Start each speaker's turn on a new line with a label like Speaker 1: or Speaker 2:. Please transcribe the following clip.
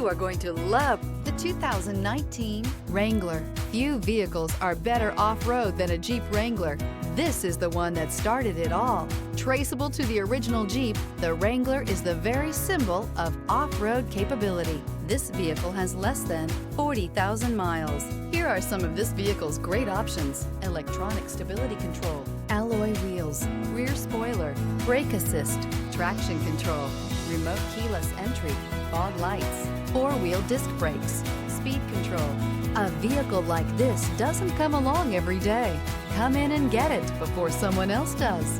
Speaker 1: You are going to love the 2019 Wrangler. Few vehicles are better off-road than a Jeep Wrangler. This is the one that started it all. Traceable to the original Jeep, the Wrangler is the very symbol of off-road capability. This vehicle has less than 40,000 miles. Here are some of this vehicle's great options: electronic stability control, alloy wheels, rear spoiler, brake assist, traction control, remote keyless entry, fog lights, four-wheel disc brakes, speed control. A vehicle like this doesn't come along every day. Come in and get it before someone else does.